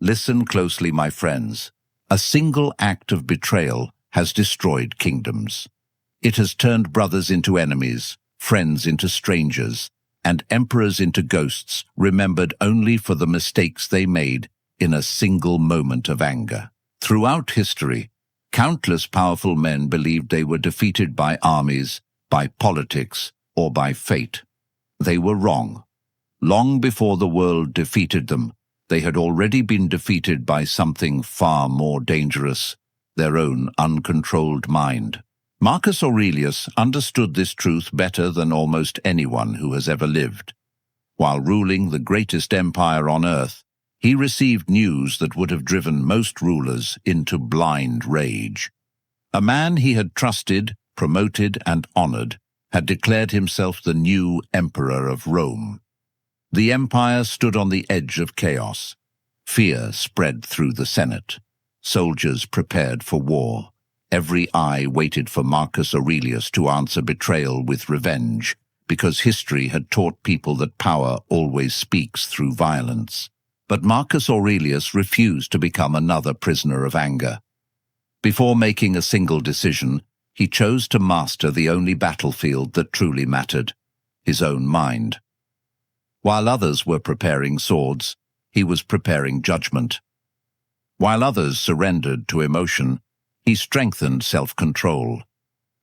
Listen closely, my friends. A single act of betrayal has destroyed kingdoms. It has turned brothers into enemies, friends into strangers, and emperors into ghosts, remembered only for the mistakes they made in a single moment of anger. Throughout history, countless powerful men believed they were defeated by armies, by politics, or by fate. They were wrong. Long before the world defeated them, they had already been defeated by something far more dangerous, their own uncontrolled mind. Marcus Aurelius understood this truth better than almost anyone who has ever lived. While ruling the greatest empire on earth, he received news that would have driven most rulers into blind rage. A man he had trusted, promoted, and honored had declared himself the new emperor of Rome. The empire stood on the edge of chaos. Fear spread through the Senate. Soldiers prepared for war. Every eye waited for Marcus Aurelius to answer betrayal with revenge, because history had taught people that power always speaks through violence. But Marcus Aurelius refused to become another prisoner of anger. Before making a single decision, he chose to master the only battlefield that truly mattered, his own mind. While others were preparing swords, he was preparing judgment. While others surrendered to emotion, he strengthened self-control.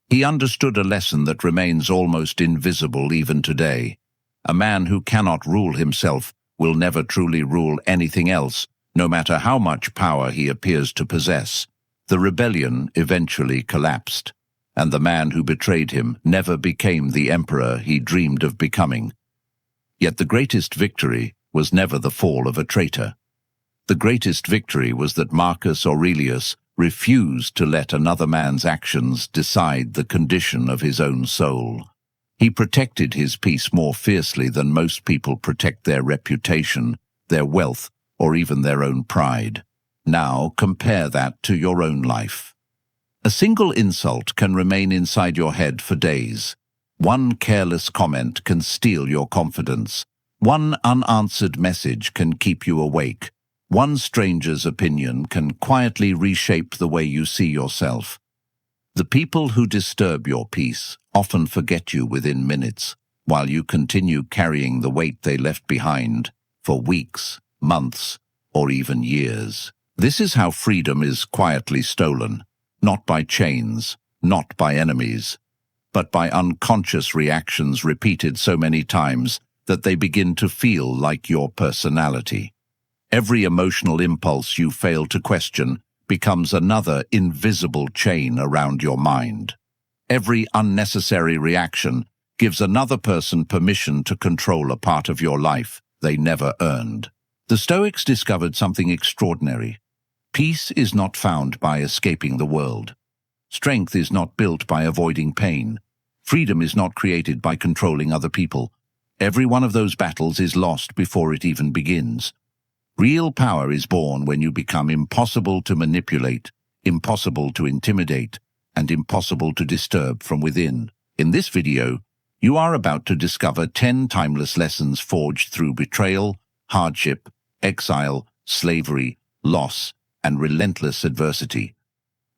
He understood a lesson that remains almost invisible even today. A man who cannot rule himself will never truly rule anything else, no matter how much power he appears to possess. The rebellion eventually collapsed, and the man who betrayed him never became the emperor he dreamed of becoming. Yet the greatest victory was never the fall of a traitor. The greatest victory was that Marcus Aurelius refused to let another man's actions decide the condition of his own soul. He protected his peace more fiercely than most people protect their reputation, their wealth, or even their own pride. Now compare that to your own life. A single insult can remain inside your head for days. One careless comment can steal your confidence. One unanswered message can keep you awake. One stranger's opinion can quietly reshape the way you see yourself. The people who disturb your peace often forget you within minutes, while you continue carrying the weight they left behind for weeks, months, or even years. This is how freedom is quietly stolen, not by chains, not by enemies, but by unconscious reactions repeated so many times that they begin to feel like your personality. Every emotional impulse you fail to question becomes another invisible chain around your mind. Every unnecessary reaction gives another person permission to control a part of your life they never earned. The Stoics discovered something extraordinary. Peace is not found by escaping the world. Strength is not built by avoiding pain. Freedom is not created by controlling other people. Every one of those battles is lost before it even begins. Real power is born when you become impossible to manipulate, impossible to intimidate, and impossible to disturb from within. In this video, you are about to discover 10 timeless lessons forged through betrayal, hardship, exile, slavery, loss, and relentless adversity.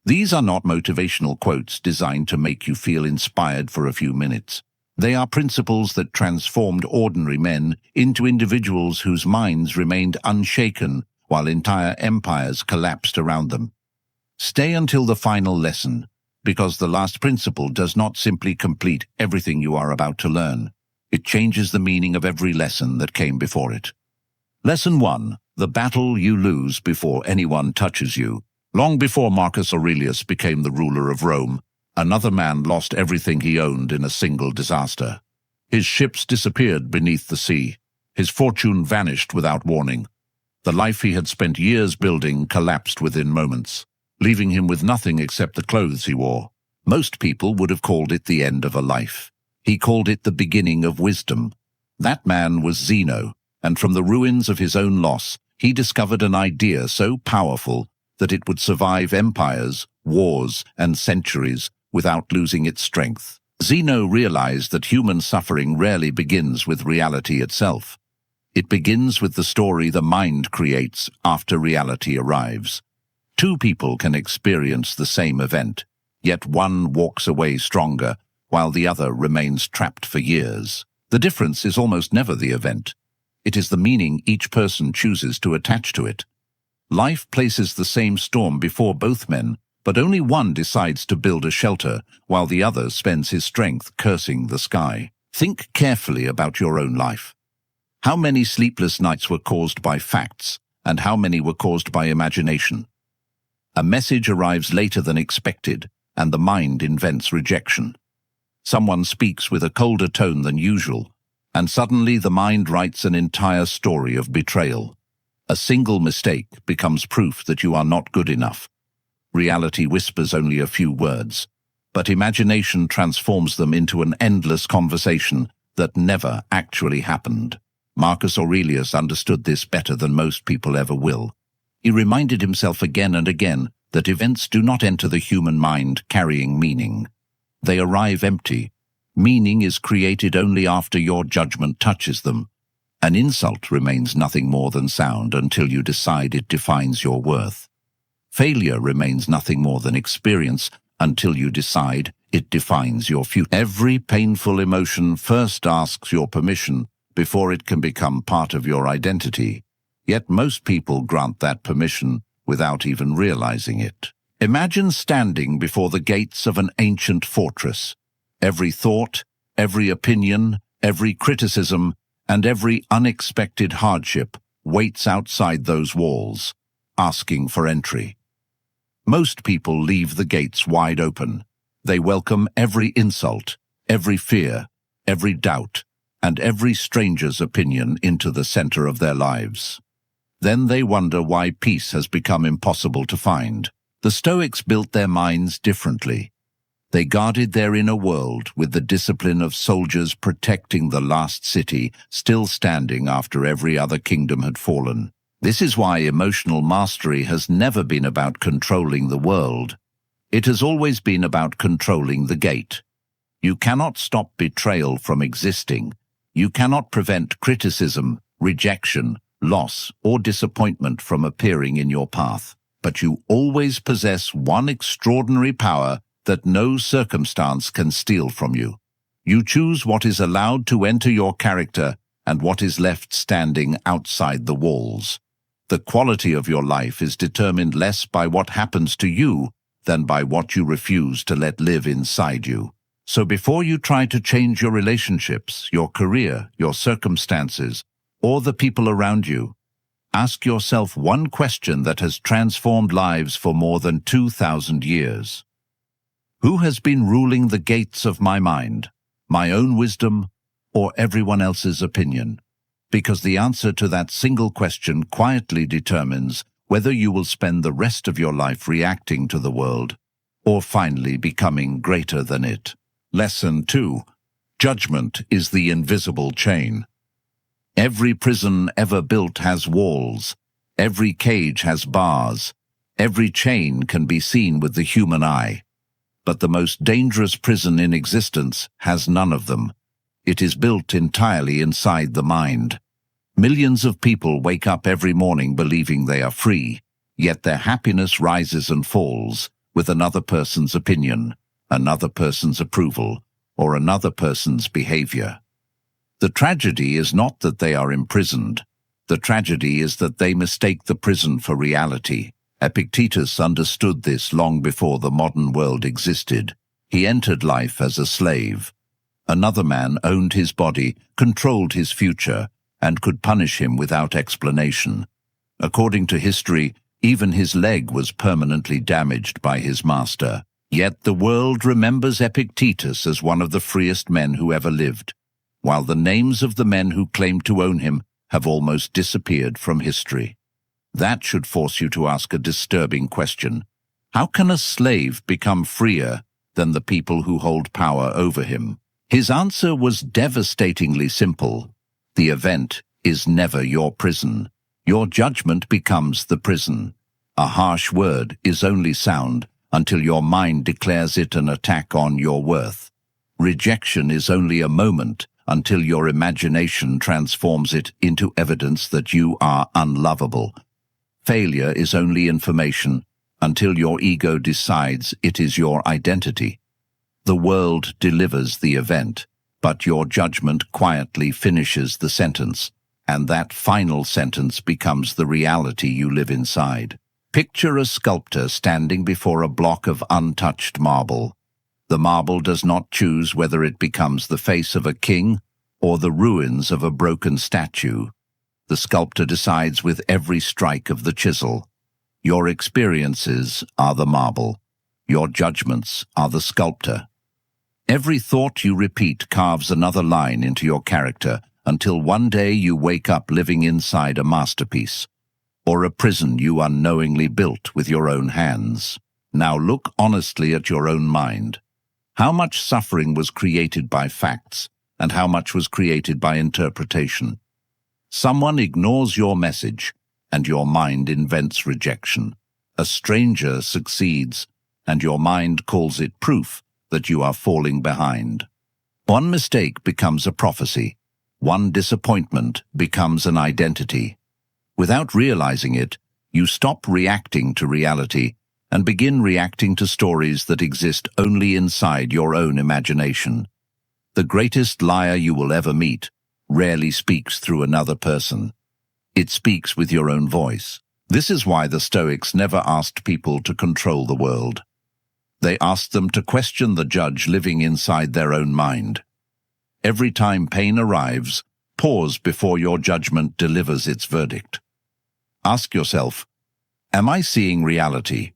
These are not motivational quotes designed to make you feel inspired for a few minutes. They are principles that transformed ordinary men into individuals whose minds remained unshaken while entire empires collapsed around them. Stay until the final lesson, because the last principle does not simply complete everything you are about to learn. It changes the meaning of every lesson that came before it. Lesson 1. The battle you lose before anyone touches you. Long before Marcus Aurelius became the ruler of Rome, another man lost everything he owned in a single disaster. His ships disappeared beneath the sea. His fortune vanished without warning. The life he had spent years building collapsed within moments, leaving him with nothing except the clothes he wore. Most people would have called it the end of a life. He called it the beginning of wisdom. That man was Zeno, and from the ruins of his own loss, he discovered an idea so powerful that it would survive empires, wars, and centuries without losing its strength. Zeno realized that human suffering rarely begins with reality itself. It begins with the story the mind creates after reality arrives. Two people can experience the same event, yet one walks away stronger, while the other remains trapped for years. The difference is almost never the event. It is the meaning each person chooses to attach to it. Life places the same storm before both men, but only one decides to build a shelter, while the other spends his strength cursing the sky. Think carefully about your own life. How many sleepless nights were caused by facts, and how many were caused by imagination? A message arrives later than expected, and the mind invents rejection. Someone speaks with a colder tone than usual, and suddenly the mind writes an entire story of betrayal. A single mistake becomes proof that you are not good enough. Reality whispers only a few words, but imagination transforms them into an endless conversation that never actually happened. Marcus Aurelius understood this better than most people ever will. He reminded himself again and again that events do not enter the human mind carrying meaning. They arrive empty. Meaning is created only after your judgment touches them. An insult remains nothing more than sound until you decide it defines your worth. Failure remains nothing more than experience until you decide it defines your future. Every painful emotion first asks your permission before it can become part of your identity. Yet most people grant that permission without even realizing it. Imagine standing before the gates of an ancient fortress. Every thought, every opinion, every criticism, and every unexpected hardship waits outside those walls, asking for entry. Most people leave the gates wide open. They welcome every insult, every fear, every doubt, and every stranger's opinion into the center of their lives. Then they wonder why peace has become impossible to find. The Stoics built their minds differently. They guarded their inner world with the discipline of soldiers protecting the last city still standing after every other kingdom had fallen. This is why emotional mastery has never been about controlling the world. It has always been about controlling the gate. You cannot stop betrayal from existing. You cannot prevent criticism, rejection, loss, or disappointment from appearing in your path. But you always possess one extraordinary power that no circumstance can steal from you. You choose what is allowed to enter your character and what is left standing outside the walls. The quality of your life is determined less by what happens to you than by what you refuse to let live inside you. So before you try to change your relationships, your career, your circumstances, or the people around you, ask yourself one question that has transformed lives for more than 2,000 years. Who has been ruling the gates of my mind, my own wisdom, or everyone else's opinion? Because the answer to that single question quietly determines whether you will spend the rest of your life reacting to the world or finally becoming greater than it. Lesson 2. Judgment is the invisible chain. Every prison ever built has walls. Every cage has bars. Every chain can be seen with the human eye. But the most dangerous prison in existence has none of them. It is built entirely inside the mind. Millions of people wake up every morning believing they are free, yet their happiness rises and falls with another person's opinion, another person's approval, or another person's behavior. The tragedy is not that they are imprisoned. The tragedy is that they mistake the prison for reality. Epictetus understood this long before the modern world existed. He entered life as a slave. Another man owned his body, controlled his future, and could punish him without explanation. According to history, even his leg was permanently damaged by his master. Yet the world remembers Epictetus as one of the freest men who ever lived, while the names of the men who claimed to own him have almost disappeared from history. That should force you to ask a disturbing question. How can a slave become freer than the people who hold power over him? His answer was devastatingly simple. The event is never your prison. Your judgment becomes the prison. A harsh word is only sound until your mind declares it an attack on your worth. Rejection is only a moment until your imagination transforms it into evidence that you are unlovable. Failure is only information until your ego decides it is your identity. The world delivers the event, but your judgment quietly finishes the sentence, and that final sentence becomes the reality you live inside. Picture a sculptor standing before a block of untouched marble. The marble does not choose whether it becomes the face of a king or the ruins of a broken statue. The sculptor decides with every strike of the chisel. Your experiences are the marble. Your judgments are the sculptor. Every thought you repeat carves another line into your character until one day you wake up living inside a masterpiece, or a prison you unknowingly built with your own hands. Now look honestly at your own mind. How much suffering was created by facts, and how much was created by interpretation? Someone ignores your message, and your mind invents rejection. A stranger succeeds, and your mind calls it proof that you are falling behind. One mistake becomes a prophecy. One disappointment becomes an identity. Without realizing it, you stop reacting to reality and begin reacting to stories that exist only inside your own imagination. The greatest liar you will ever meet rarely speaks through another person. It speaks with your own voice. This is why the Stoics never asked people to control the world. They asked them to question the judge living inside their own mind. Every time pain arrives, pause before your judgment delivers its verdict. Ask yourself, am I seeing reality,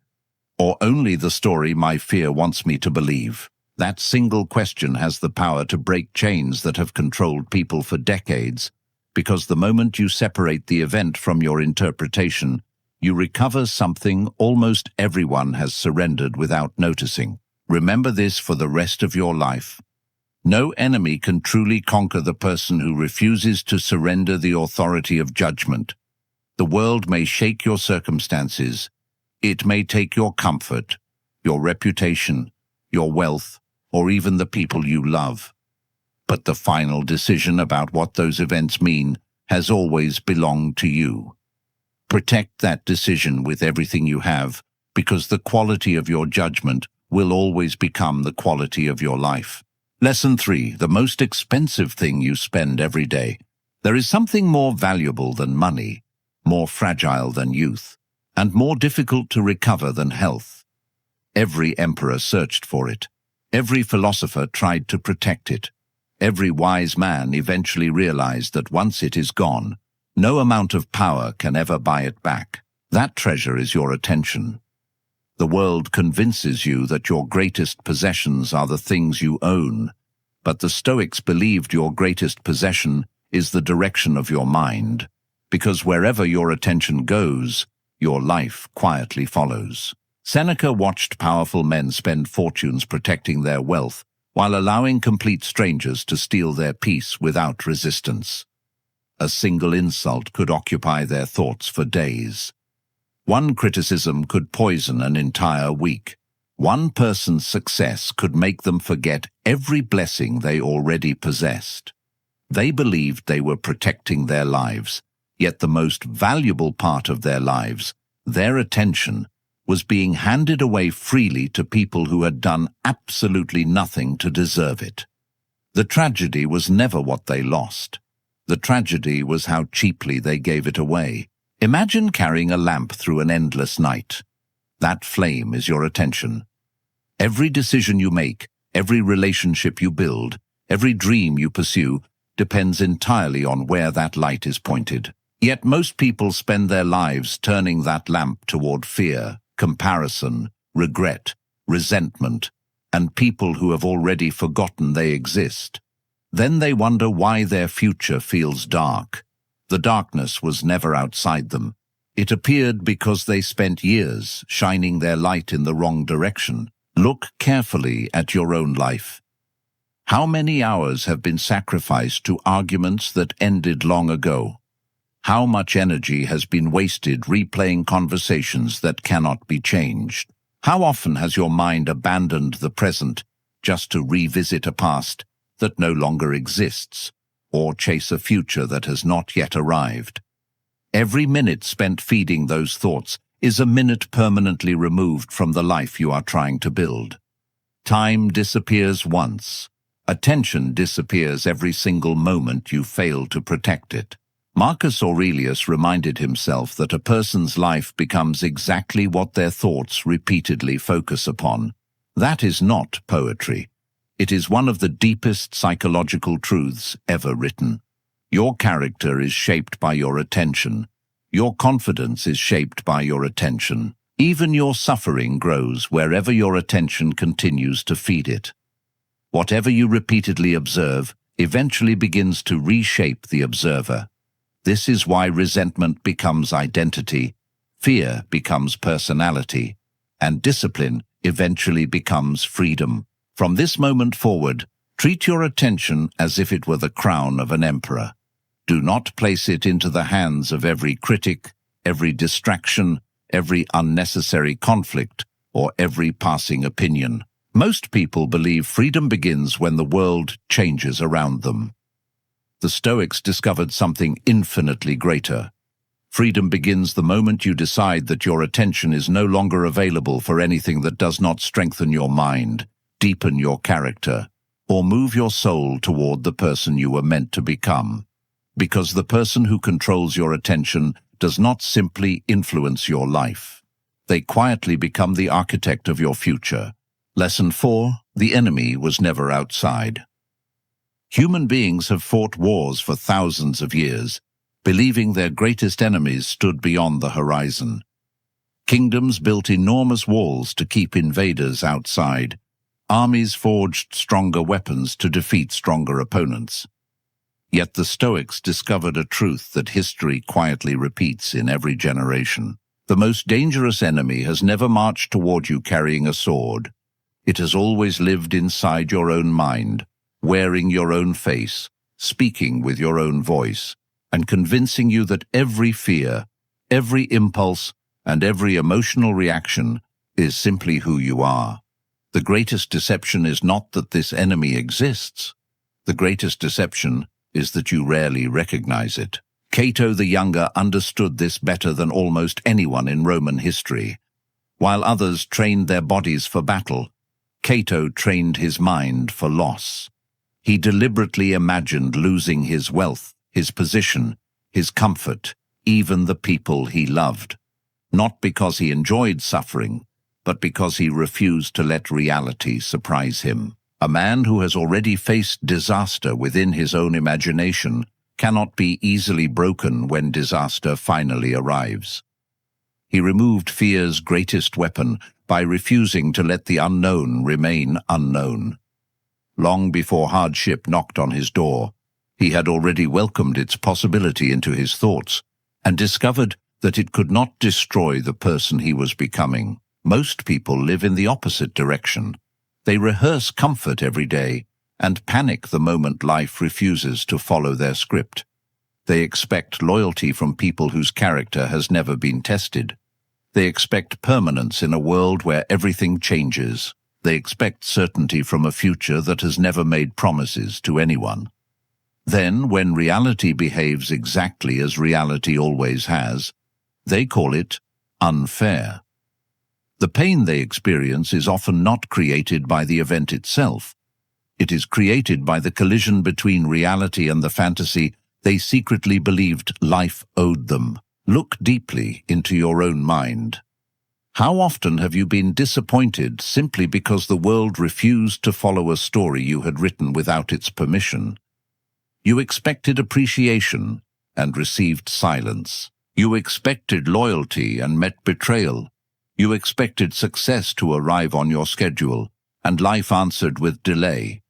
or only the story my fear wants me to believe? That single question has the power to break chains that have controlled people for decades, because the moment you separate the event from your interpretation, you recover something almost everyone has surrendered without noticing. Remember this for the rest of your life. No enemy can truly conquer the person who refuses to surrender the authority of judgment. The world may shake your circumstances. It may take your comfort, your reputation, your wealth, or even the people you love. But the final decision about what those events mean has always belonged to you. Protect that decision with everything you have, because the quality of your judgment will always become the quality of your life. Lesson 3. The most expensive thing you spend every day. There is something more valuable than money, more fragile than youth, and more difficult to recover than health. Every emperor searched for it. Every philosopher tried to protect it. Every wise man eventually realized that once it is gone, no amount of power can ever buy it back. That treasure is your attention. The world convinces you that your greatest possessions are the things you own, but the Stoics believed your greatest possession is the direction of your mind, because wherever your attention goes, your life quietly follows. Seneca watched powerful men spend fortunes protecting their wealth, while allowing complete strangers to steal their peace without resistance. A single insult could occupy their thoughts for days. One criticism could poison an entire week. One person's success could make them forget every blessing they already possessed. They believed they were protecting their lives, yet the most valuable part of their lives, their attention, was being handed away freely to people who had done absolutely nothing to deserve it. The tragedy was never what they lost. The tragedy was how cheaply they gave it away. Imagine carrying a lamp through an endless night. That flame is your attention. Every decision you make, every relationship you build, every dream you pursue, depends entirely on where that light is pointed. Yet most people spend their lives turning that lamp toward fear, comparison, regret, resentment, and people who have already forgotten they exist. Then they wonder why their future feels dark. The darkness was never outside them. It appeared because they spent years shining their light in the wrong direction. Look carefully at your own life. How many hours have been sacrificed to arguments that ended long ago? How much energy has been wasted replaying conversations that cannot be changed? How often has your mind abandoned the present just to revisit a past that no longer exists, or chase a future that has not yet arrived. Every minute spent feeding those thoughts is a minute permanently removed from the life you are trying to build. Time disappears once. Attention disappears every single moment you fail to protect it. Marcus Aurelius reminded himself that a person's life becomes exactly what their thoughts repeatedly focus upon. That is not poetry. It is one of the deepest psychological truths ever written. Your character is shaped by your attention. Your confidence is shaped by your attention. Even your suffering grows wherever your attention continues to feed it. Whatever you repeatedly observe eventually begins to reshape the observer. This is why resentment becomes identity, fear becomes personality, and discipline eventually becomes freedom. From this moment forward, treat your attention as if it were the crown of an emperor. Do not place it into the hands of every critic, every distraction, every unnecessary conflict, or every passing opinion. Most people believe freedom begins when the world changes around them. The Stoics discovered something infinitely greater. Freedom begins the moment you decide that your attention is no longer available for anything that does not strengthen your mind, deepen your character, or move your soul toward the person you were meant to become. Because the person who controls your attention does not simply influence your life. They quietly become the architect of your future. Lesson 4. The enemy was never outside. Human beings have fought wars for thousands of years, believing their greatest enemies stood beyond the horizon. Kingdoms built enormous walls to keep invaders outside. Armies forged stronger weapons to defeat stronger opponents. Yet the Stoics discovered a truth that history quietly repeats in every generation. The most dangerous enemy has never marched toward you carrying a sword. It has always lived inside your own mind, wearing your own face, speaking with your own voice, and convincing you that every fear, every impulse, and every emotional reaction is simply who you are. The greatest deception is not that this enemy exists. The greatest deception is that you rarely recognize it. Cato the Younger understood this better than almost anyone in Roman history. While others trained their bodies for battle, Cato trained his mind for loss. He deliberately imagined losing his wealth, his position, his comfort, even the people he loved. Not because he enjoyed suffering, but because he refused to let reality surprise him. A man who has already faced disaster within his own imagination cannot be easily broken when disaster finally arrives. He removed fear's greatest weapon by refusing to let the unknown remain unknown. Long before hardship knocked on his door, he had already welcomed its possibility into his thoughts and discovered that it could not destroy the person he was becoming. Most people live in the opposite direction. They rehearse comfort every day and panic the moment life refuses to follow their script. They expect loyalty from people whose character has never been tested. They expect permanence in a world where everything changes. They expect certainty from a future that has never made promises to anyone. Then, when reality behaves exactly as reality always has, they call it unfair. The pain they experience is often not created by the event itself. It is created by the collision between reality and the fantasy they secretly believed life owed them. Look deeply into your own mind. How often have you been disappointed simply because the world refused to follow a story you had written without its permission? You expected appreciation and received silence. You expected loyalty and met betrayal. You expected success to arrive on your schedule, and life answered with delay.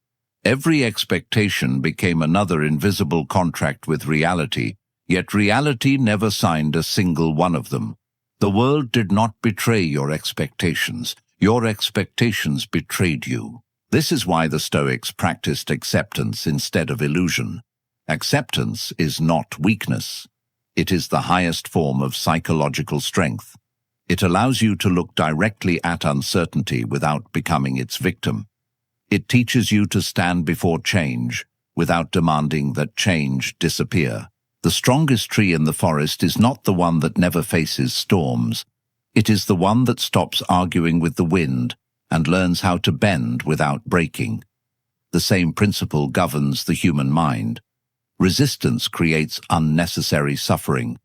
Every expectation became another invisible contract with reality, yet reality never signed a single one of them. The world did not betray your expectations. Your expectations betrayed you. This is why the Stoics practiced acceptance instead of illusion. Acceptance is not weakness. It is the highest form of psychological strength. It allows you to look directly at uncertainty without becoming its victim. It teaches you to stand before change without demanding that change disappear. The strongest tree in the forest is not the one that never faces storms. It is the one that stops arguing with the wind and learns how to bend without breaking. The same principle governs the human mind. Resistance creates unnecessary suffering.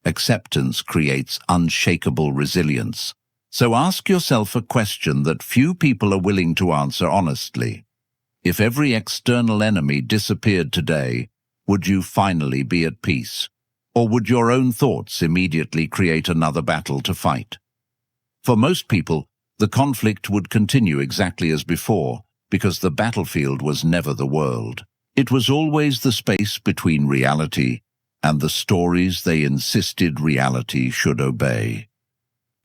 Acceptance creates unshakable resilience. So ask yourself a question that few people are willing to answer honestly. If every external enemy disappeared today, would you finally be at peace? Or would your own thoughts immediately create another battle to fight? For most people, the conflict would continue exactly as before, because the battlefield was never the world. It was always the space between reality and the stories they insisted reality should obey.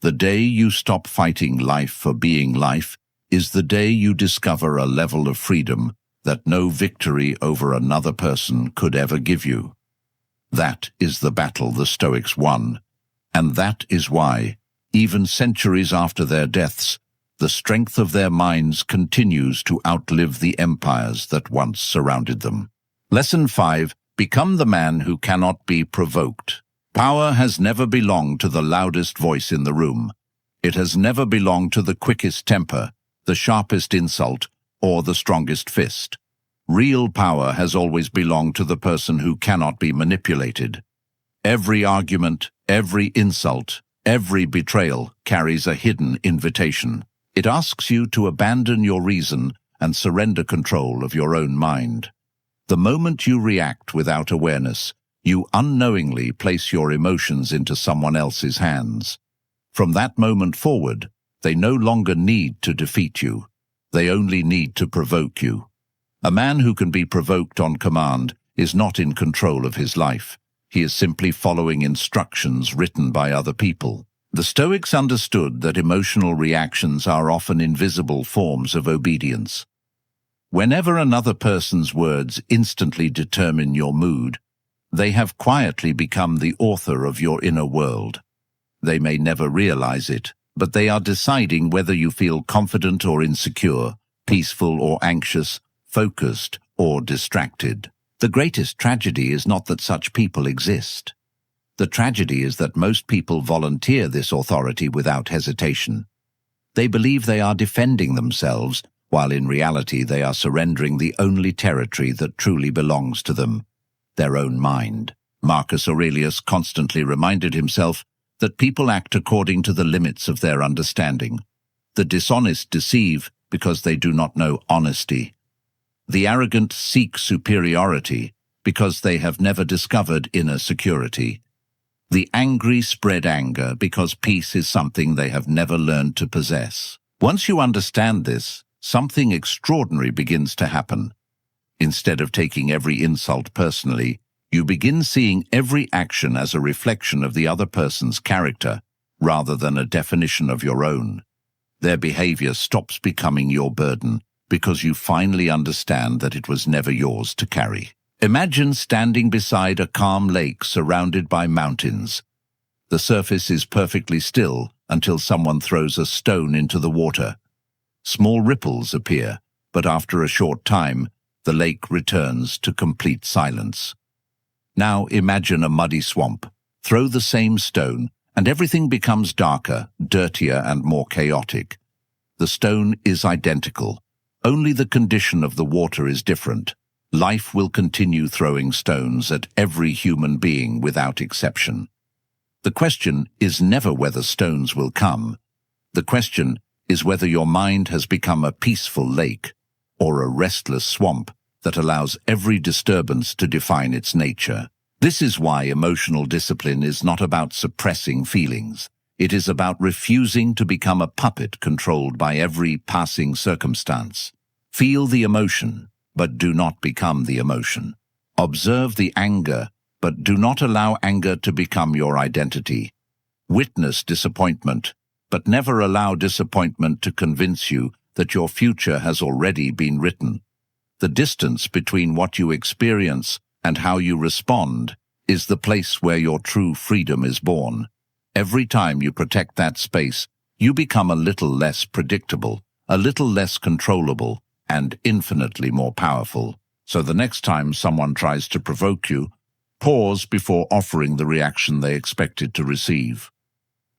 The day you stop fighting life for being life is the day you discover a level of freedom that no victory over another person could ever give you. That is the battle the Stoics won, and that is why, even centuries after their deaths, the strength of their minds continues to outlive the empires that once surrounded them. Lesson 5. Become the man who cannot be provoked. Power has never belonged to the loudest voice in the room. It has never belonged to the quickest temper, the sharpest insult, or the strongest fist. Real power has always belonged to the person who cannot be manipulated. Every argument, every insult, every betrayal carries a hidden invitation. It asks you to abandon your reason and surrender control of your own mind. The moment you react without awareness, you unknowingly place your emotions into someone else's hands. From that moment forward, they no longer need to defeat you. They only need to provoke you. A man who can be provoked on command is not in control of his life. He is simply following instructions written by other people. The Stoics understood that emotional reactions are often invisible forms of obedience. Whenever another person's words instantly determine your mood, they have quietly become the author of your inner world. They may never realize it, but they are deciding whether you feel confident or insecure, peaceful or anxious, focused or distracted. The greatest tragedy is not that such people exist. The tragedy is that most people volunteer this authority without hesitation. They believe they are defending themselves, while in reality they are surrendering the only territory that truly belongs to them, their own mind. Marcus Aurelius constantly reminded himself that people act according to the limits of their understanding. The dishonest deceive because they do not know honesty. The arrogant seek superiority because they have never discovered inner security. The angry spread anger because peace is something they have never learned to possess. Once you understand this, something extraordinary begins to happen. Instead of taking every insult personally, you begin seeing every action as a reflection of the other person's character, rather than a definition of your own. Their behavior stops becoming your burden, because you finally understand that it was never yours to carry. Imagine standing beside a calm lake surrounded by mountains. The surface is perfectly still until someone throws a stone into the water. Small ripples appear, but after a short time, the lake returns to complete silence. Now imagine a muddy swamp. Throw the same stone, and everything becomes darker, dirtier, and more chaotic. The stone is identical. Only the condition of the water is different. Life will continue throwing stones at every human being without exception. The question is never whether stones will come. The question is whether your mind has become a peaceful lake or a restless swamp that allows every disturbance to define its nature. This is why emotional discipline is not about suppressing feelings. It is about refusing to become a puppet controlled by every passing circumstance. Feel the emotion, but do not become the emotion. Observe the anger, but do not allow anger to become your identity. Witness disappointment, but never allow disappointment to convince you that your future has already been written. The distance between what you experience and how you respond is the place where your true freedom is born. Every time you protect that space, you become a little less predictable, a little less controllable, and infinitely more powerful. So the next time someone tries to provoke you, pause before offering the reaction they expected to receive.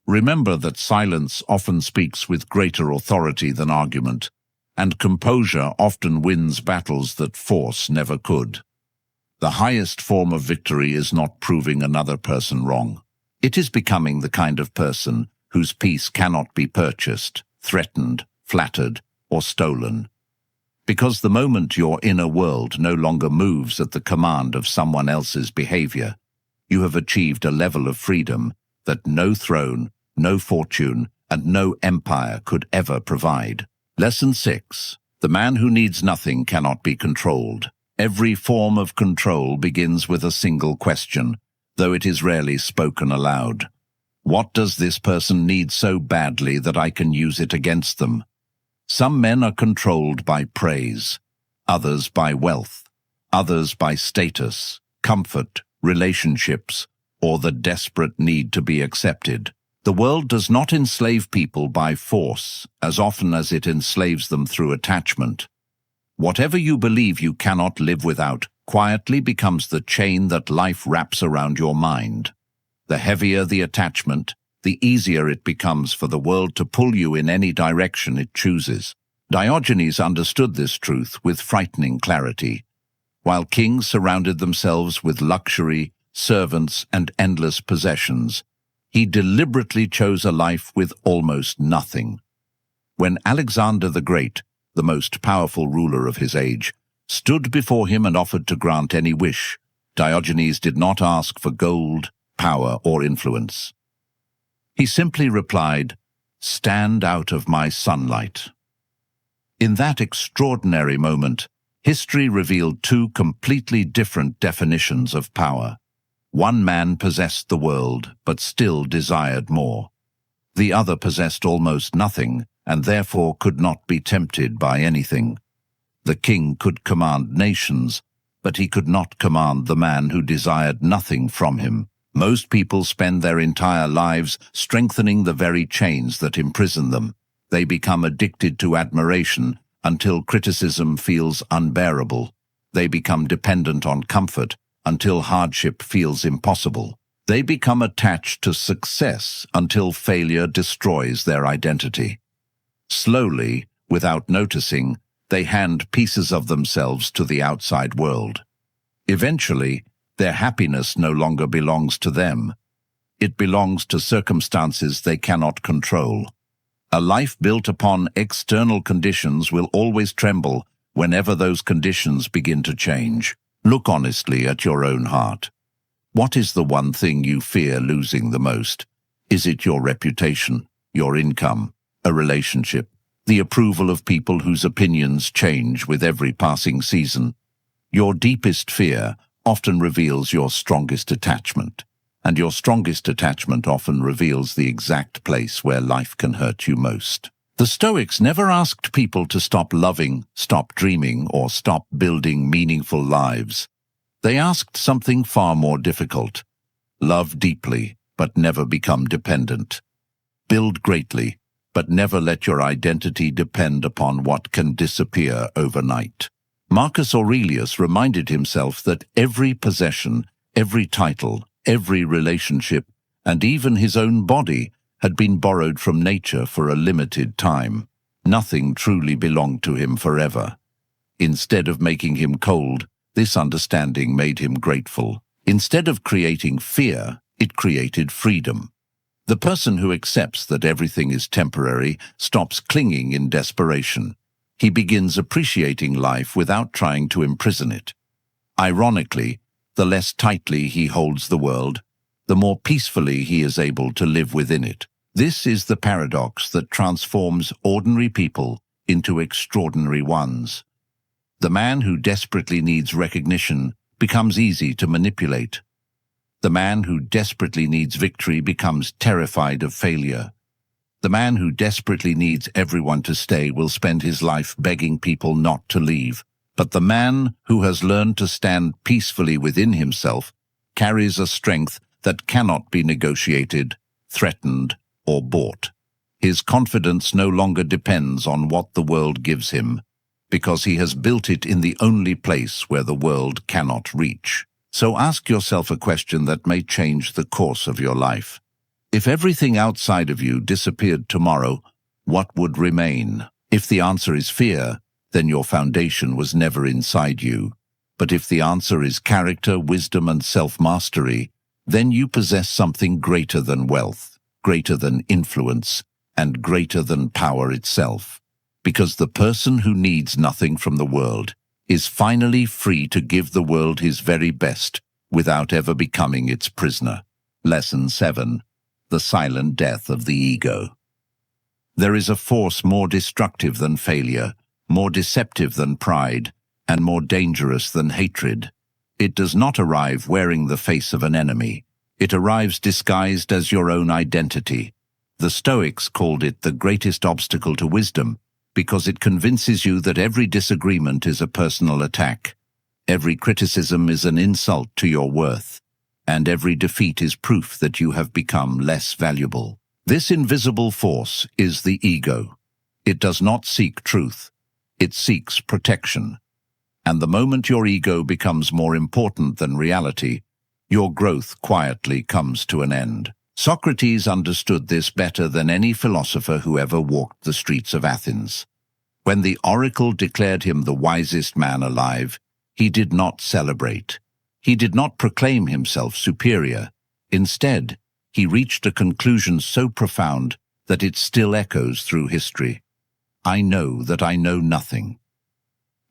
Remember that silence often speaks with greater authority than argument, and composure often wins battles that force never could. The highest form of victory is not proving another person wrong. It is becoming the kind of person whose peace cannot be purchased, threatened, flattered, or stolen. Because the moment your inner world no longer moves at the command of someone else's behavior, you have achieved a level of freedom that no throne, no fortune, and no empire could ever provide. Lesson 6. The man who needs nothing cannot be controlled. Every form of control begins with a single question, though it is rarely spoken aloud. What does this person need so badly that I can use it against them? Some men are controlled by praise, others by wealth, others by status, comfort, relationships, or the desperate need to be accepted. The world does not enslave people by force as often as it enslaves them through attachment. Whatever you believe you cannot live without quietly becomes the chain that life wraps around your mind. The heavier the attachment, the easier it becomes for the world to pull you in any direction it chooses. Diogenes understood this truth with frightening clarity. While kings surrounded themselves with luxury, servants, and endless possessions, he deliberately chose a life with almost nothing. When Alexander the Great, the most powerful ruler of his age, stood before him and offered to grant any wish, Diogenes did not ask for gold, power, or influence. He simply replied, "Stand out of my sunlight." In that extraordinary moment, history revealed two completely different definitions of power. One man possessed the world, but still desired more. The other possessed almost nothing, and therefore could not be tempted by anything. The king could command nations, but he could not command the man who desired nothing from him. Most people spend their entire lives strengthening the very chains that imprison them. They become addicted to admiration until criticism feels unbearable. They become dependent on comfort until hardship feels impossible. They become attached to success until failure destroys their identity. Slowly, without noticing, they hand pieces of themselves to the outside world. Eventually, their happiness no longer belongs to them. It belongs to circumstances they cannot control. A life built upon external conditions will always tremble whenever those conditions begin to change. Look honestly at your own heart. What is the one thing you fear losing the most? Is it your reputation, your income, a relationship, the approval of people whose opinions change with every passing season? Your deepest fear often reveals your strongest attachment, and your strongest attachment often reveals the exact place where life can hurt you most. The Stoics never asked people to stop loving, stop dreaming, or stop building meaningful lives. They asked something far more difficult. Love deeply, but never become dependent. Build greatly, but never let your identity depend upon what can disappear overnight. Marcus Aurelius reminded himself that every possession, every title, every relationship, and even his own body had been borrowed from nature for a limited time. Nothing truly belonged to him forever. Instead of making him cold, this understanding made him grateful. Instead of creating fear, it created freedom. The person who accepts that everything is temporary stops clinging in desperation. He begins appreciating life without trying to imprison it. Ironically, the less tightly he holds the world, the more peacefully he is able to live within it. This is the paradox that transforms ordinary people into extraordinary ones. The man who desperately needs recognition becomes easy to manipulate. The man who desperately needs victory becomes terrified of failure. The man who desperately needs everyone to stay will spend his life begging people not to leave. But the man who has learned to stand peacefully within himself carries a strength that cannot be negotiated, threatened, or bought. His confidence no longer depends on what the world gives him, because he has built it in the only place where the world cannot reach. So ask yourself a question that may change the course of your life. If everything outside of you disappeared tomorrow, what would remain? If the answer is fear, then your foundation was never inside you. But if the answer is character, wisdom, and self-mastery, then you possess something greater than wealth, greater than influence, and greater than power itself. Because the person who needs nothing from the world is finally free to give the world his very best without ever becoming its prisoner. Lesson 7. The silent death of the ego. There is a force more destructive than failure, more deceptive than pride, and more dangerous than hatred. It does not arrive wearing the face of an enemy. It arrives disguised as your own identity. The Stoics called it the greatest obstacle to wisdom, because it convinces you that every disagreement is a personal attack, every criticism is an insult to your worth, and every defeat is proof that you have become less valuable. This invisible force is the ego. It does not seek truth. It seeks protection. And the moment your ego becomes more important than reality, your growth quietly comes to an end. Socrates understood this better than any philosopher who ever walked the streets of Athens. When the oracle declared him the wisest man alive, he did not celebrate. He did not proclaim himself superior. Instead, he reached a conclusion so profound that it still echoes through history. I know that I know nothing.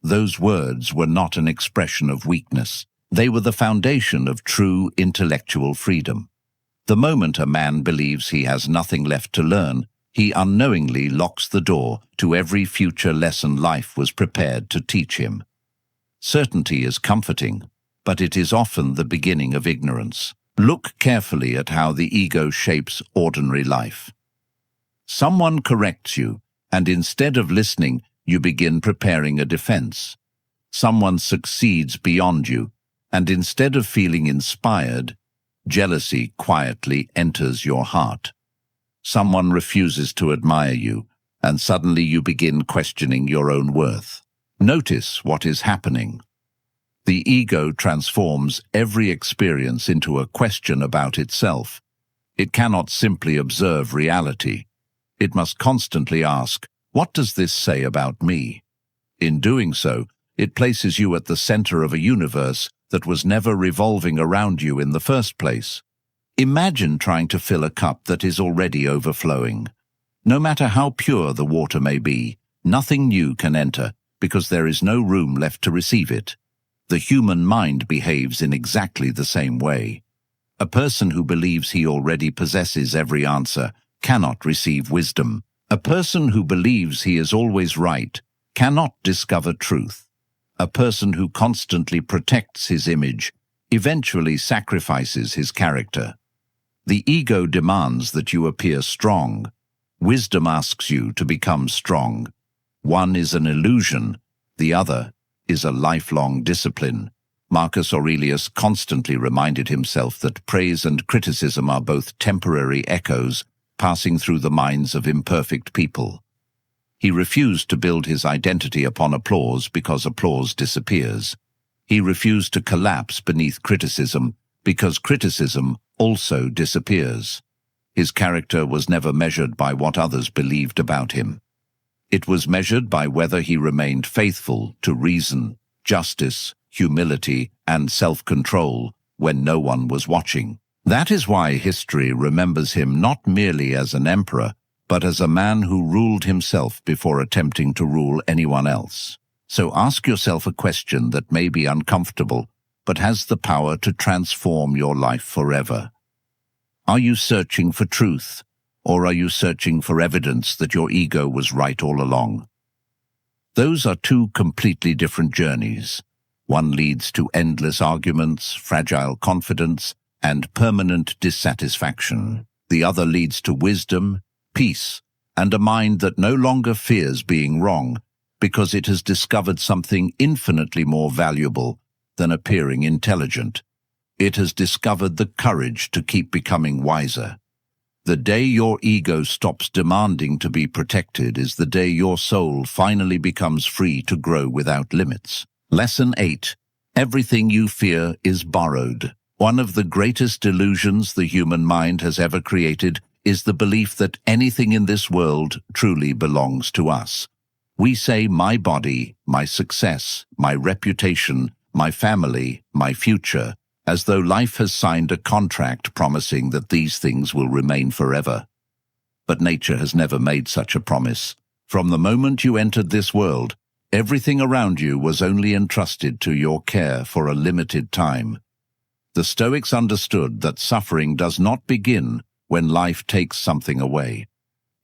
Those words were not an expression of weakness. They were the foundation of true intellectual freedom. The moment a man believes he has nothing left to learn, he unknowingly locks the door to every future lesson life was prepared to teach him. Certainty is comforting, but it is often the beginning of ignorance. Look carefully at how the ego shapes ordinary life. Someone corrects you, and instead of listening, you begin preparing a defense. Someone succeeds beyond you, and instead of feeling inspired, jealousy quietly enters your heart. Someone refuses to admire you, and suddenly you begin questioning your own worth. Notice what is happening. The ego transforms every experience into a question about itself. It cannot simply observe reality. It must constantly ask, what does this say about me? In doing so, it places you at the center of a universe that was never revolving around you in the first place. Imagine trying to fill a cup that is already overflowing. No matter how pure the water may be, nothing new can enter because there is no room left to receive it. The human mind behaves in exactly the same way. A person who believes he already possesses every answer cannot receive wisdom. A person who believes he is always right cannot discover truth. A person who constantly protects his image eventually sacrifices his character. The ego demands that you appear strong. Wisdom asks you to become strong. One is an illusion, the other is a lifelong discipline. Marcus Aurelius constantly reminded himself that praise and criticism are both temporary echoes passing through the minds of imperfect people. He refused to build his identity upon applause because applause disappears. He refused to collapse beneath criticism because criticism also disappears. His character was never measured by what others believed about him. It was measured by whether he remained faithful to reason, justice, humility, and self-control when no one was watching. That is why history remembers him not merely as an emperor, but as a man who ruled himself before attempting to rule anyone else. So ask yourself a question that may be uncomfortable, but has the power to transform your life forever. Are you searching for truth, or are you searching for evidence that your ego was right all along? Those are two completely different journeys. One leads to endless arguments, fragile confidence, and permanent dissatisfaction. The other leads to wisdom, peace, and a mind that no longer fears being wrong because it has discovered something infinitely more valuable than appearing intelligent. It has discovered the courage to keep becoming wiser. The day your ego stops demanding to be protected is the day your soul finally becomes free to grow without limits. Lesson 8. Everything you fear is borrowed. One of the greatest illusions the human mind has ever created is the belief that anything in this world truly belongs to us. We say my body, my success, my reputation, my family, my future, as though life has signed a contract promising that these things will remain forever. But nature has never made such a promise. From the moment you entered this world, everything around you was only entrusted to your care for a limited time. The Stoics understood that suffering does not begin when life takes something away.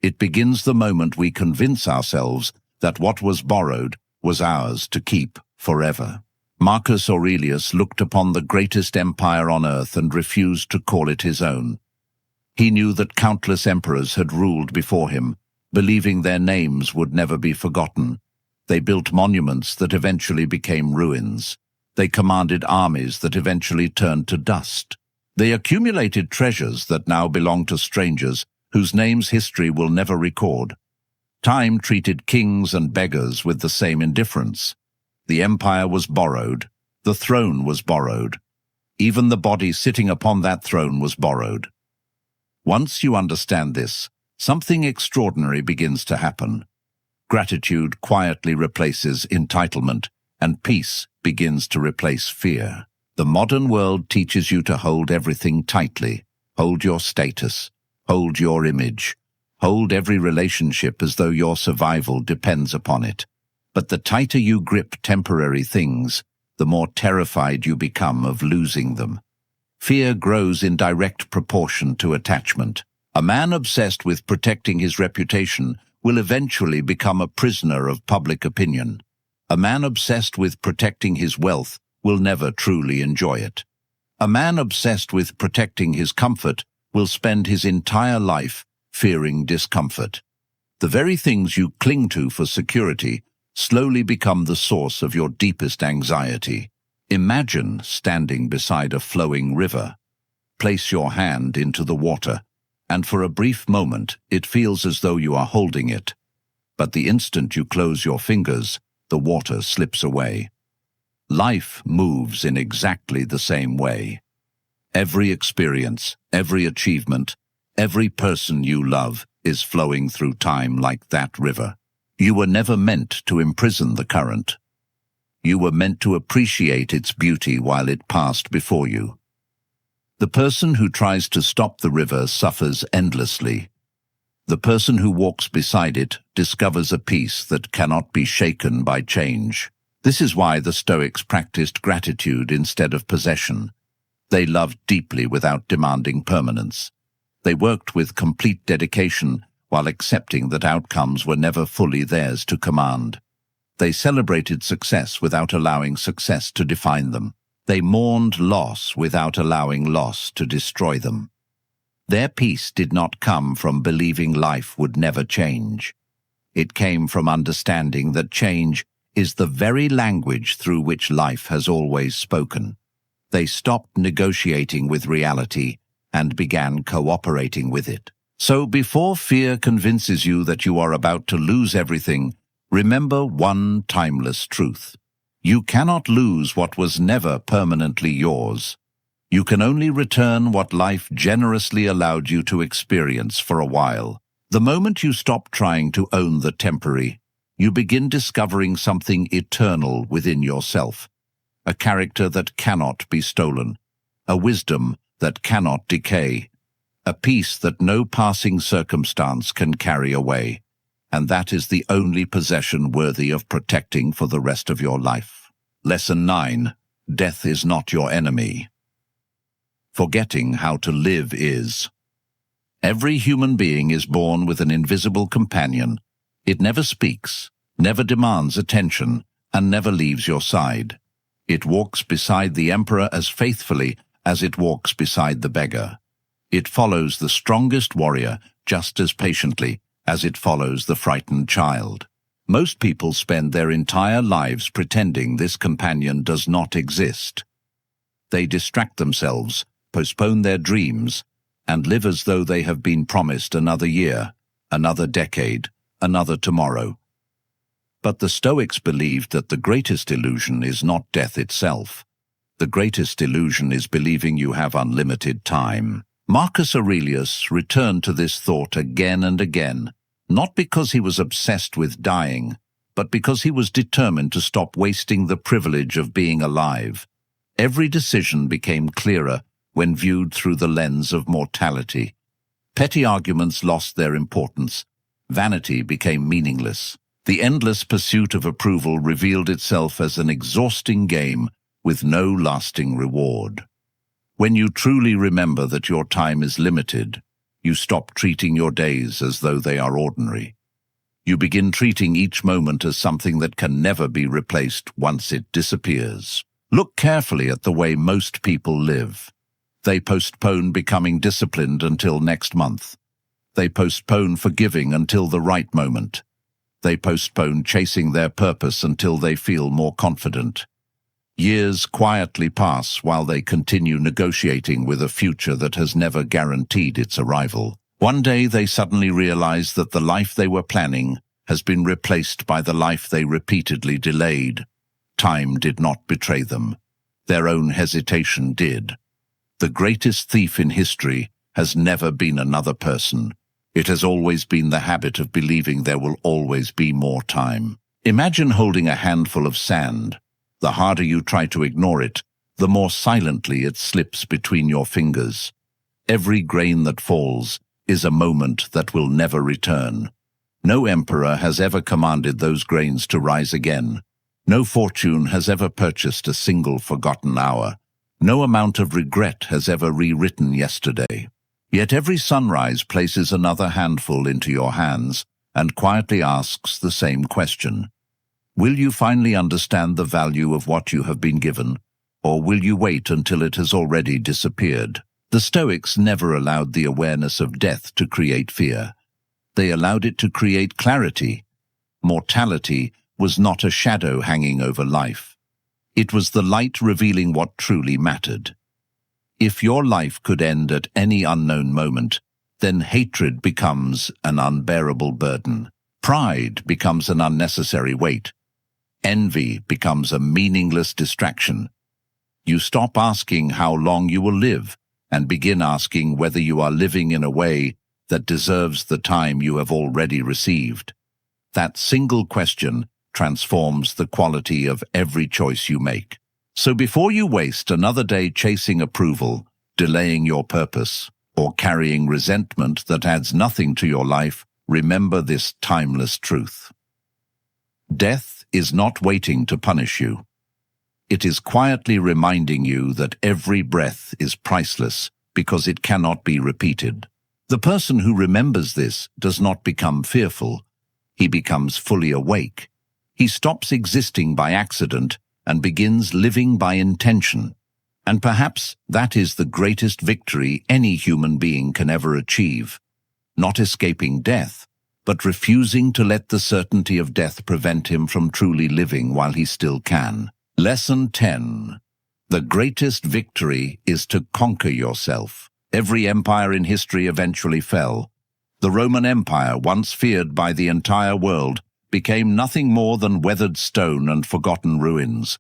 It begins the moment we convince ourselves that what was borrowed was ours to keep forever. Marcus Aurelius looked upon the greatest empire on earth and refused to call it his own. He knew that countless emperors had ruled before him, believing their names would never be forgotten. They built monuments that eventually became ruins. They commanded armies that eventually turned to dust. They accumulated treasures that now belong to strangers whose names history will never record. Time treated kings and beggars with the same indifference. The empire was borrowed. The throne was borrowed. Even the body sitting upon that throne was borrowed. Once you understand this, something extraordinary begins to happen. Gratitude quietly replaces entitlement, and peace begins to replace fear. The modern world teaches you to hold everything tightly. Hold your status. Hold your image. Hold every relationship as though your survival depends upon it. But the tighter you grip temporary things, the more terrified you become of losing them. Fear grows in direct proportion to attachment. A man obsessed with protecting his reputation will eventually become a prisoner of public opinion. A man obsessed with protecting his wealth will never truly enjoy it. A man obsessed with protecting his comfort will spend his entire life fearing discomfort. The very things you cling to for security slowly become the source of your deepest anxiety. Imagine standing beside a flowing river. Place your hand into the water, and for a brief moment it feels as though you are holding it. But the instant you close your fingers, the water slips away. Life moves in exactly the same way. Every experience, every achievement, every person you love is flowing through time like that river. You were never meant to imprison the current. You were meant to appreciate its beauty while it passed before you. The person who tries to stop the river suffers endlessly. The person who walks beside it discovers a peace that cannot be shaken by change. This is why the Stoics practiced gratitude instead of possession. They loved deeply without demanding permanence. They worked with complete dedication while accepting that outcomes were never fully theirs to command. They celebrated success without allowing success to define them. They mourned loss without allowing loss to destroy them. Their peace did not come from believing life would never change. It came from understanding that change is the very language through which life has always spoken. They stopped negotiating with reality and began cooperating with it. So before fear convinces you that you are about to lose everything, remember one timeless truth. You cannot lose what was never permanently yours. You can only return what life generously allowed you to experience for a while. The moment you stop trying to own the temporary, you begin discovering something eternal within yourself. A character that cannot be stolen. A wisdom that cannot decay. A peace that no passing circumstance can carry away. And that is the only possession worthy of protecting for the rest of your life. Lesson 9. Death is not your enemy. Forgetting how to live is. Every human being is born with an invisible companion. It never speaks, never demands attention, and never leaves your side. It walks beside the emperor as faithfully as it walks beside the beggar. It follows the strongest warrior just as patiently as it follows the frightened child. Most people spend their entire lives pretending this companion does not exist. They distract themselves, postpone their dreams, and live as though they have been promised another year, another decade, another tomorrow. But the Stoics believed that the greatest illusion is not death itself. The greatest illusion is believing you have unlimited time. Marcus Aurelius returned to this thought again and again, not because he was obsessed with dying, but because he was determined to stop wasting the privilege of being alive. Every decision became clearer when viewed through the lens of mortality. Petty arguments lost their importance. Vanity became meaningless. The endless pursuit of approval revealed itself as an exhausting game with no lasting reward. When you truly remember that your time is limited, you stop treating your days as though they are ordinary. You begin treating each moment as something that can never be replaced once it disappears. Look carefully at the way most people live. They postpone becoming disciplined until next month. They postpone forgiving until the right moment. They postpone chasing their purpose until they feel more confident. Years quietly pass while they continue negotiating with a future that has never guaranteed its arrival. One day they suddenly realize that the life they were planning has been replaced by the life they repeatedly delayed. Time did not betray them. Their own hesitation did. The greatest thief in history has never been another person. It has always been the habit of believing there will always be more time. Imagine holding a handful of sand. The harder you try to ignore it, the more silently it slips between your fingers. Every grain that falls is a moment that will never return. No emperor has ever commanded those grains to rise again. No fortune has ever purchased a single forgotten hour. No amount of regret has ever rewritten yesterday. Yet every sunrise places another handful into your hands and quietly asks the same question. Will you finally understand the value of what you have been given, or will you wait until it has already disappeared? The Stoics never allowed the awareness of death to create fear. They allowed it to create clarity. Mortality was not a shadow hanging over life. It was the light revealing what truly mattered. If your life could end at any unknown moment, then hatred becomes an unbearable burden. Pride becomes an unnecessary weight. Envy becomes a meaningless distraction. You stop asking how long you will live and begin asking whether you are living in a way that deserves the time you have already received. That single question transforms the quality of every choice you make. So before you waste another day chasing approval, delaying your purpose, or carrying resentment that adds nothing to your life, remember this timeless truth. Death is not waiting to punish you. It is quietly reminding you that every breath is priceless because it cannot be repeated. The person who remembers this does not become fearful. He becomes fully awake. He stops existing by accident and begins living by intention. And perhaps that is the greatest victory any human being can ever achieve. Not escaping death, but refusing to let the certainty of death prevent him from truly living while he still can. Lesson 10. The greatest victory is to conquer yourself. Every empire in history eventually fell. The Roman Empire, once feared by the entire world, became nothing more than weathered stone and forgotten ruins.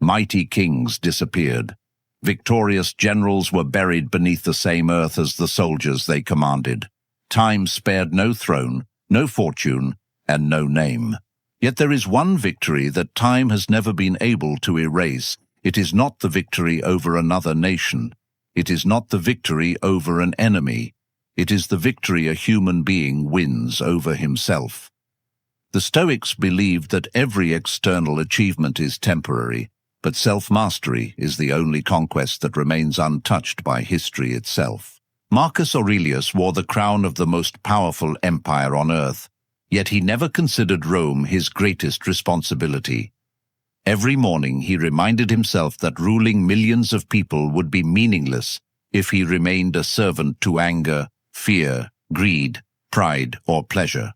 Mighty kings disappeared. Victorious generals were buried beneath the same earth as the soldiers they commanded. Time spared no throne, no fortune, and no name. Yet there is one victory that time has never been able to erase. It is not the victory over another nation. It is not the victory over an enemy. It is the victory a human being wins over himself. The Stoics believed that every external achievement is temporary, but self-mastery is the only conquest that remains untouched by history itself. Marcus Aurelius wore the crown of the most powerful empire on earth, yet he never considered Rome his greatest responsibility. Every morning he reminded himself that ruling millions of people would be meaningless if he remained a servant to anger, fear, greed, pride, or pleasure.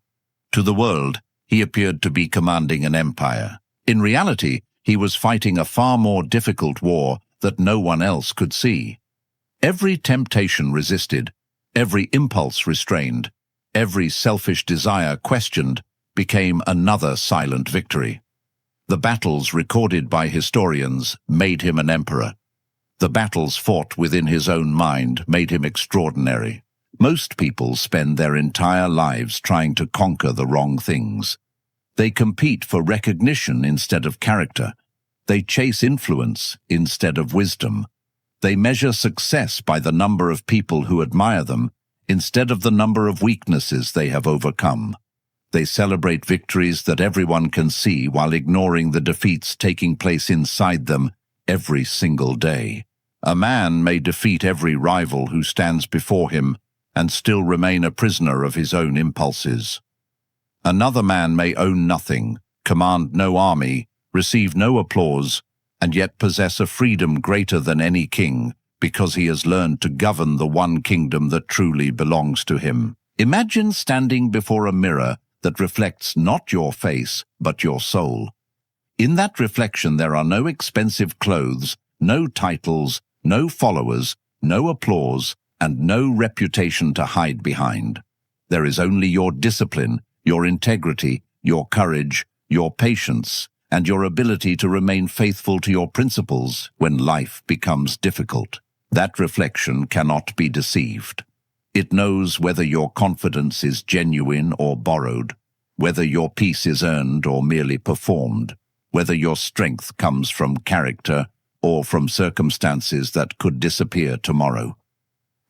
To the world, he appeared to be commanding an empire. In reality, he was fighting a far more difficult war that no one else could see. Every temptation resisted, Every impulse restrained, every selfish desire questioned, became another silent victory. The battles recorded by historians made him an emperor. The battles fought within his own mind made him extraordinary. Most people spend their entire lives trying to conquer the wrong things. They compete for recognition instead of character. They chase influence instead of wisdom. They measure success by the number of people who admire them instead of the number of weaknesses they have overcome. They celebrate victories that everyone can see while ignoring the defeats taking place inside them every single day. A man may defeat every rival who stands before him and still remain a prisoner of his own impulses. Another man may own nothing, command no army, receive no applause, and yet possess a freedom greater than any king because he has learned to govern the one kingdom that truly belongs to him. Imagine standing before a mirror that reflects not your face, but your soul. In that reflection there are no expensive clothes, no titles, no followers, no applause, and no reputation to hide behind. There is only your discipline, your integrity, your courage, your patience, and your ability to remain faithful to your principles when life becomes difficult. That reflection cannot be deceived. It knows whether your confidence is genuine or borrowed, whether your peace is earned or merely performed, whether your strength comes from character or from circumstances that could disappear tomorrow.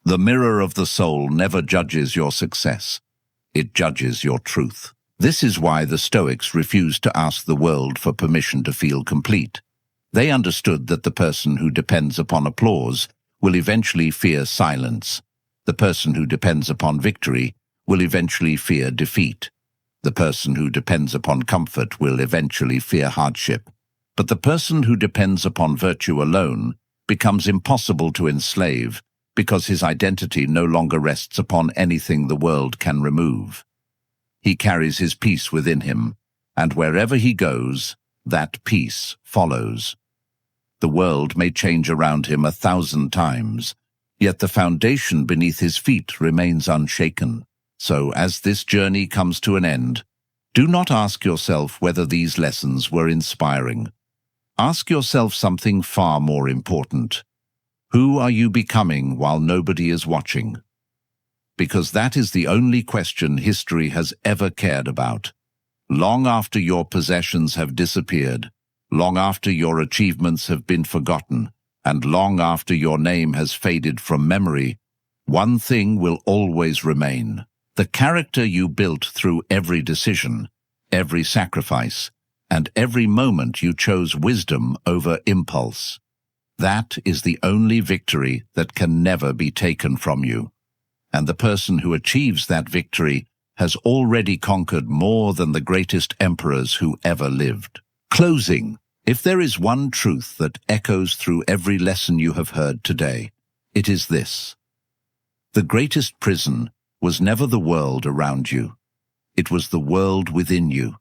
The mirror of the soul never judges your success. It judges your truth. This is why the Stoics refused to ask the world for permission to feel complete. They understood that the person who depends upon applause will eventually fear silence. The person who depends upon victory will eventually fear defeat. The person who depends upon comfort will eventually fear hardship. But the person who depends upon virtue alone becomes impossible to enslave because his identity no longer rests upon anything the world can remove. He carries his peace within him, and wherever he goes, that peace follows. The world may change around him 1,000 times, yet the foundation beneath his feet remains unshaken. So, as this journey comes to an end, do not ask yourself whether these lessons were inspiring. Ask yourself something far more important. Who are you becoming while nobody is watching? Because that is the only question history has ever cared about. Long after your possessions have disappeared, long after your achievements have been forgotten, and long after your name has faded from memory, one thing will always remain: the character you built through every decision, every sacrifice, and every moment you chose wisdom over impulse. That is the only victory that can never be taken from you. And the person who achieves that victory has already conquered more than the greatest emperors who ever lived. Closing. If there is one truth that echoes through every lesson you have heard today, it is this: the greatest prison was never the world around you. It was the world within you.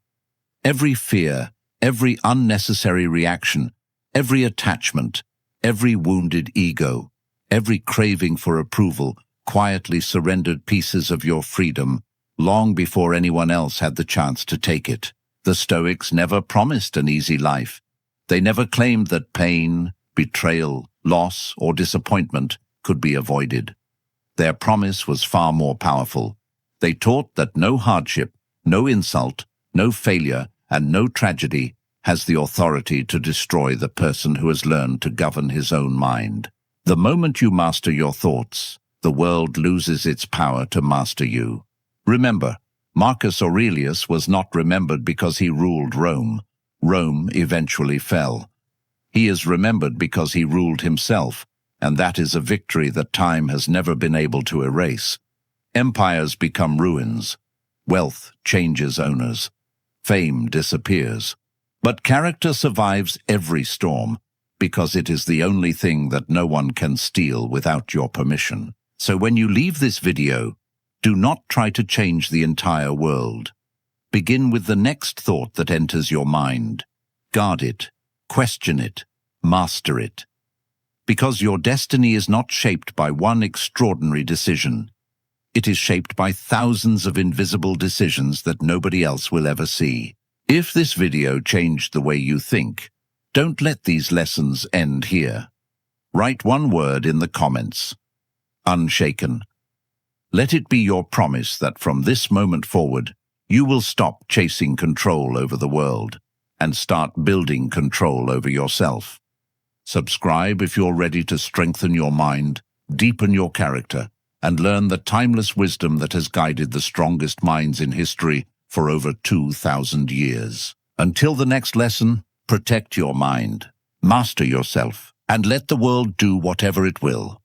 Every fear, every unnecessary reaction, every attachment, every wounded ego, every craving for approval quietly surrendered pieces of your freedom long before anyone else had the chance to take it. The Stoics never promised an easy life. They never claimed that pain, betrayal, loss, or disappointment could be avoided. Their promise was far more powerful. They taught that no hardship, no insult, no failure, and no tragedy has the authority to destroy the person who has learned to govern his own mind. The moment you master your thoughts, the world loses its power to master you. Remember, Marcus Aurelius was not remembered because he ruled Rome. Rome eventually fell. He is remembered because he ruled himself, and that is a victory that time has never been able to erase. Empires become ruins. Wealth changes owners. Fame disappears. But character survives every storm, because it is the only thing that no one can steal without your permission. So when you leave this video, do not try to change the entire world. Begin with the next thought that enters your mind. Guard it, question it, master it. Because your destiny is not shaped by one extraordinary decision. It is shaped by thousands of invisible decisions that nobody else will ever see. If this video changed the way you think, don't let these lessons end here. Write one word in the comments. Unshaken. Let it be your promise that from this moment forward, you will stop chasing control over the world and start building control over yourself. Subscribe if you're ready to strengthen your mind, deepen your character, and learn the timeless wisdom that has guided the strongest minds in history for over 2,000 years. Until the next lesson, protect your mind, master yourself, and let the world do whatever it will.